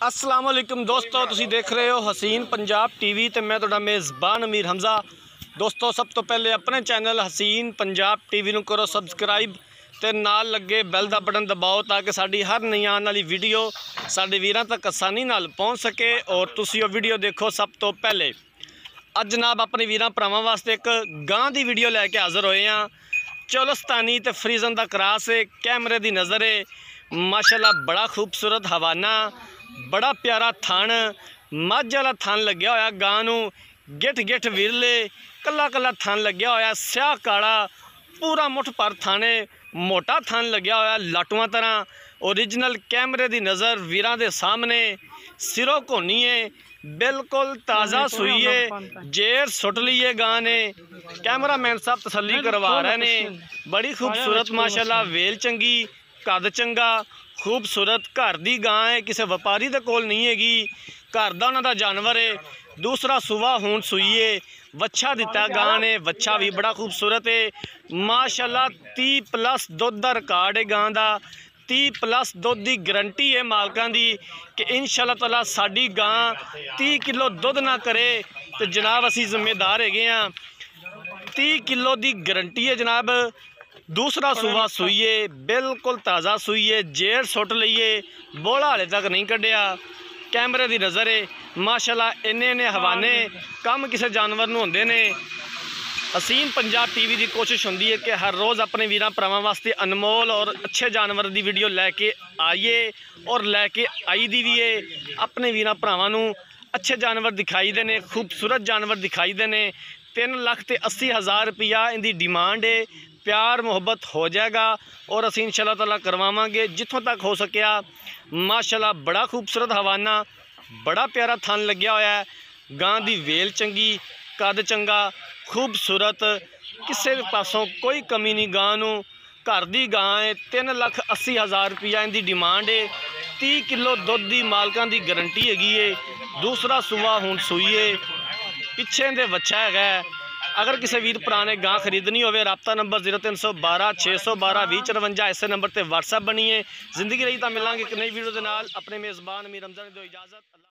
अस्सलाम वालेकुम दोस्तों, तुसी देख रहे हो हसीन पंजाब टीवी ते मैं तुहाडा मेज़बान अमीर हमज़ा। दोस्तों, सब तो पहले अपने चैनल हसीन पंजाब टीवी नूं करो सबसक्राइब ते नाल लगे बैल दा बटन दबाओ ताकि साडी हर नई आने वाली वीडियो साडे वीरां तक आसानी नाल पहुँच सके और तुसी वो वीडियो देखो सब तो पहले। अज जनाब अपने वीरां भरावां वास्ते एक गां दी वीडियो लैके हाज़र होए हैं। चोलस्तानी ते फ्रीजन दा क्रॉस है, कैमरे दी नज़र है, माशाल्लाह बड़ा खूबसूरत हवाना, बड़ा प्यारा थन, मझ वाला थन लग्या होया गां नूं, गिठ गिठ विरले, कला कला थन लग्या होया, स्याह काला पूरा मुठ पर थन है, मोटा थन लग्या होया लाटुआं तरह। ओरिजिनल कैमरे दी नज़र वीरां दे सामने, सिरों कोनी है, बिल्कुल ताज़ा सूई है, जेर सुट ली है गां ने। कैमरा मैन साहब तसल्ली करवा रहे ने, बड़ी खूबसूरत माशाल्लाह, वेल चंगी, कद चंगा, खूबसूरत घर दी गां है, किसी व्यापारी दे कोल नहीं हैगी, घर दा उन्हां दा जानवर है। दूसरा सुवा हूण सूई है, वच्छा दिता गां ने, वच्छा भी बड़ा खूबसूरत है माशाल्लाह। 30+ दुध दा रिकॉर्ड है गां दा, 30+ दुध की गारंटी है मालकां दी कि इंशाअल्लाह ताला साडी गां 30 किलो दुध ना करे तो जनाब असी जिम्मेदार हैगे हाँ। 30 किलो की गारंटी है जनाब। दूसरा सुवा सूईए, बिल्कुल ताज़ा सूईए, जेर सुट लीए, बोला हाले तक नहीं कढ़िया, कैमरे की नज़र है माशाल्लाह। इन्ने हवाने कम किसी जानवर नूं होंदे ने। हसीन पंजाब टीवी की कोशिश होंदी है कि हर रोज़ अपने वीरां भरावां वास्ते अनमोल और अच्छे जानवर की वीडियो लैके आइए और लैके आई दी भी है। अपने वीरां भरावां नूं अच्छे जानवर दिखाई देने, खूबसूरत जानवर दिखाई देने। 3,80,000 रुपया इनकी डिमांड है। प्यार मुहब्बत हो जाएगा और असीं इंशाअल्लाह ताला करवावांगे जिथों तक हो सकिया। माशाल्लाह बड़ा खूबसूरत हवाना, बड़ा प्यारा थन लग्या होया है, गां दी वेल चंगी, कद चंगा, खूबसूरत, किसी भी पासों कोई कमी नहीं गां नूं। घर दी गां है, 3,80,000 रुपया इनकी डिमांड है। 30 किलो दुध की मालकां की गारंटी हैगी है। दूसरा सुवा हुण सूई है, पिछे दे वच्छा है। अगर किसी वीर भरा ने गां खरीदनी हो, राबता नंबर 0312 612 2054 इस नंबर पर व्हाट्सएप बनी है। जिंदगी रही तो मिलांगे एक नई वीडियो के नाल। अपने मेज़बान अमीर हमज़ा ने दो इजाज़त।